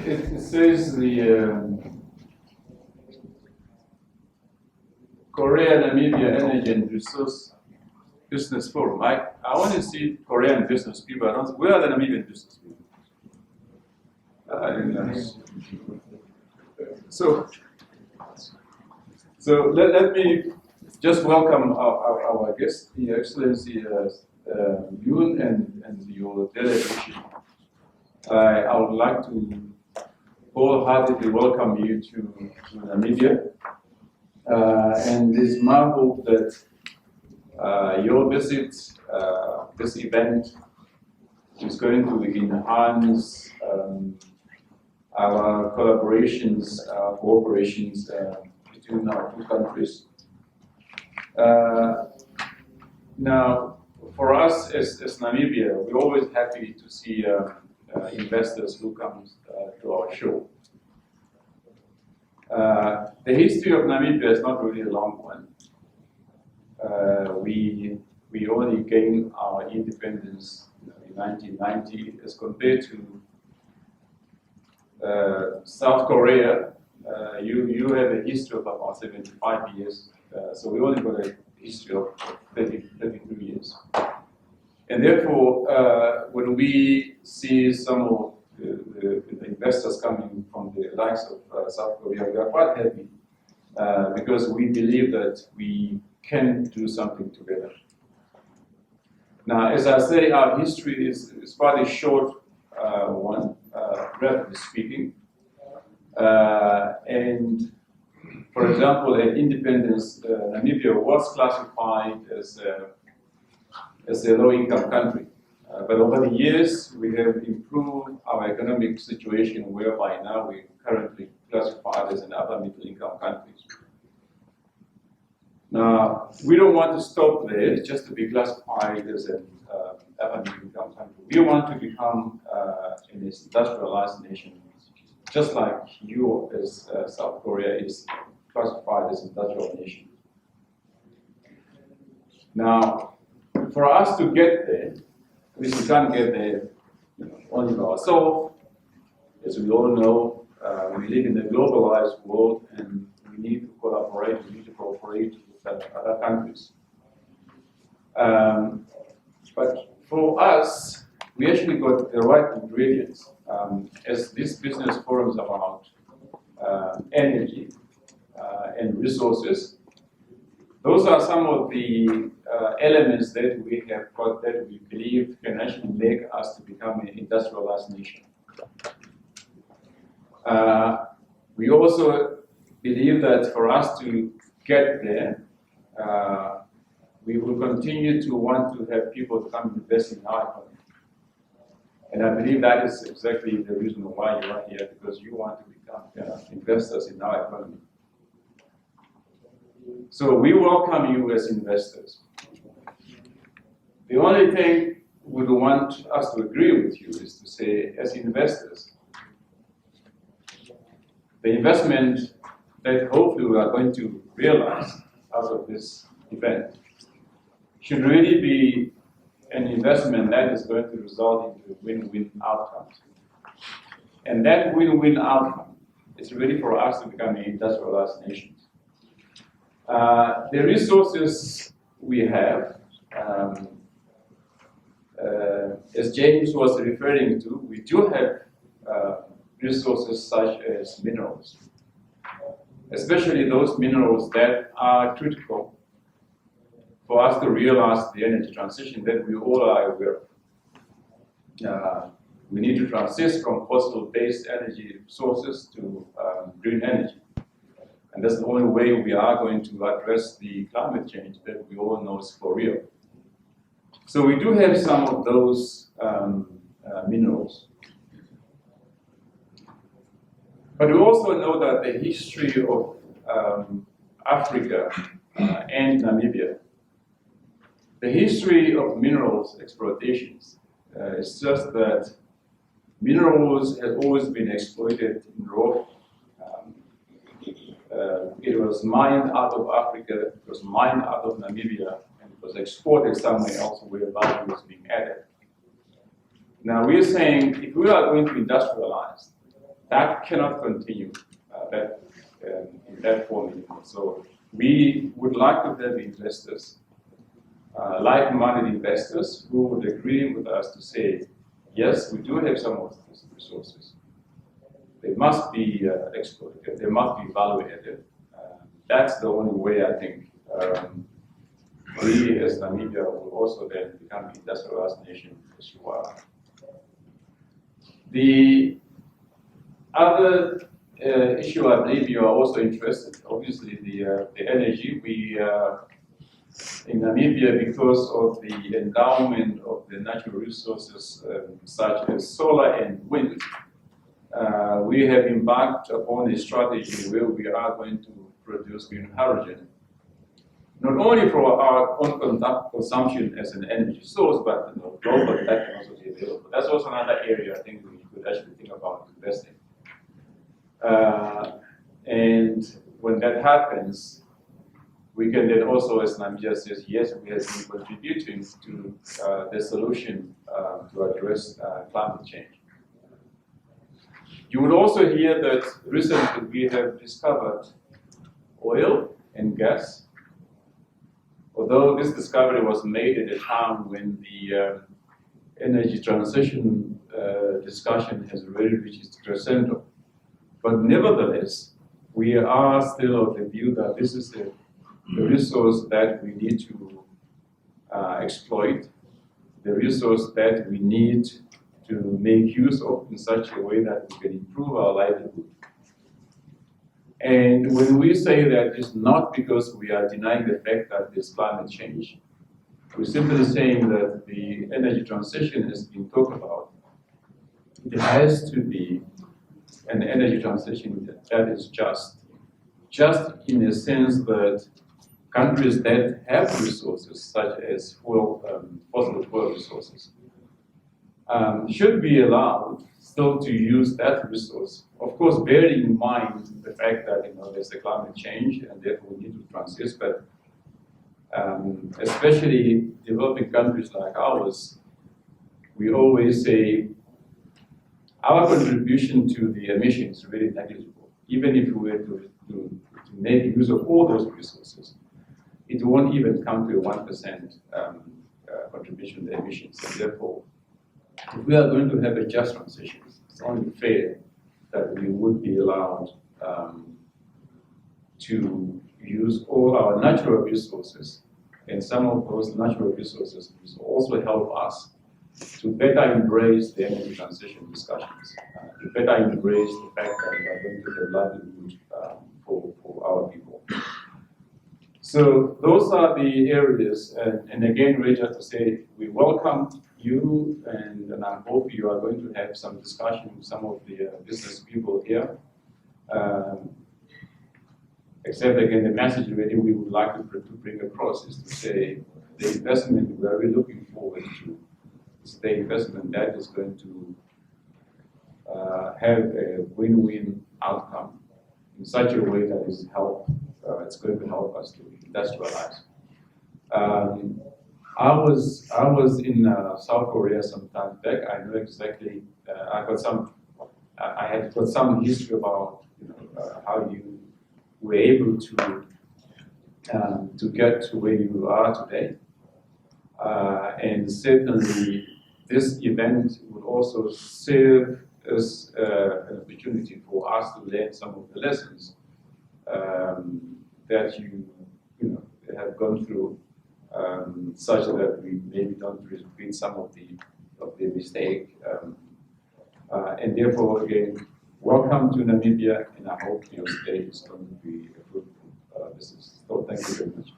it says the Korea Namibia Energy and Resource Business Forum. I want to see Korean business people. Where are the Namibian business people? So let me just welcome our guest, Your Excellency Yoon and your delegation. I would like to wholeheartedly welcome you to Namibia. And it's my hope that your visit, this event, is going to enhance our collaborations, cooperations between our two countries. Now, for us as Namibia, we're always happy to see investors who come to our show. The history of Namibia is not really a long one. We only gained our independence in 1990 as compared to South Korea. You have a history of about 75 years, so we only got a history of 33 years. And therefore, when we see some of the investors coming from the likes of South Korea, we are quite happy because we believe that we can do something together. Now, as I say, our history is quite a short one, relatively speaking. And for example, at independence, Namibia was classified as a low-income country. But over the years, we have improved our economic situation, whereby now we currently classified as an upper middle-income country. Now, we don't want to stop there just to be classified as an upper middle-income country. We want to become an industrialized nation, just like you, as South Korea, is classified as an industrial nation. Now, for us to get there, we can't get there only by ourselves. As we all know, we live in a globalized world, and we need to collaborate, we need to cooperate with other countries. But for us, we actually got the right ingredients. As this business forum is about energy and resources, those are some of the elements that we have got that we believe can actually make us to become an industrialized nation. We also believe that for us to get there, we will continue to want to have people to come invest in our economy. And I believe that is exactly the reason why you are here, because you want to become investors in our economy. So we welcome you as investors. The only thing we would want us to agree with you is to say, as investors, the investment that hopefully we are going to realize out of this event should really be an investment that is going to result into win-win outcomes. And that win-win outcome is really for us to become an industrialized nation. The resources we have, as James was referring to, we do have resources such as minerals, especially those minerals that are critical for us to realize the energy transition that we all are aware of. We need to transition from fossil-based energy sources to green energy. And that's the only way we are going to address the climate change that we all know is for real. So we do have some of those minerals. But we also know that the history of Africa and Namibia, the history of minerals exploitations is just that minerals have always been exploited in raw. It was mined out of Africa, it was mined out of Namibia, and it was exported somewhere else where value was being added. Now we're saying if we are going to industrialize, that cannot continue in that form anymore. So we would like to have investors, like-minded investors, who would agree with us to say, yes, we do have some of these resources. They must be exploited. They must be evaluated. That's the only way I think we as Namibia will also then become an industrialized nation as you are. The other issue I believe you are also interested, obviously the energy. We in Namibia, because of the endowment of the natural resources such as solar and wind, we have embarked upon a strategy where we are going to produce green hydrogen, not only for our own consumption as an energy source, but globally that can also be available. That's also another area I think we could actually think about investing. And when that happens, we can then also, as Namibia says, yes, we have been contributing to the solution to address climate change. You would also hear that recently we have discovered oil and gas. Although this discovery was made at a time when the energy transition discussion has already reached its crescendo. But nevertheless, we are still of the view that this is the resource that we need to exploit, the resource that we need to make use of in such a way that we can improve our livelihood. And when we say that, it's not because we are denying the fact that there's climate change. We're simply saying that the energy transition has been talked about. It has to be an energy transition that is just in the sense that countries that have resources, such as fossil fuel resources, should be allowed still to use that resource. Of course, bearing in mind the fact that there's a climate change and therefore we need to transit, but especially developing countries like ours, we always say our contribution to the emissions is really negligible. Even if we were to make use of all those resources, it won't even come to a 1% contribution to the emissions. And therefore, if we are going to have a just transition, it's only fair that we would be allowed to use all our natural resources, and some of those natural resources will also help us to better embrace the energy transition discussions, to better embrace the fact that we are going to have livelihood for our people. So those are the areas, and again, Ray, just to say, we welcome you, and I hope you are going to have some discussion with some of the business people here. Except again, the message really we would like to bring across is to say the investment we are really looking forward to is the investment that is going to have a win-win outcome in such a way that is it's going to help us to industrialize. I was in South Korea some time back. I know exactly. I had got some history about how you were able to get to where you are today, and certainly this event would also serve as an opportunity for us to learn some of the lessons that you have gone through, such that we maybe don't repeat some of the mistake. And therefore, again, welcome to Namibia, and I hope your stay is going to be a fruitful business. So thank you very much.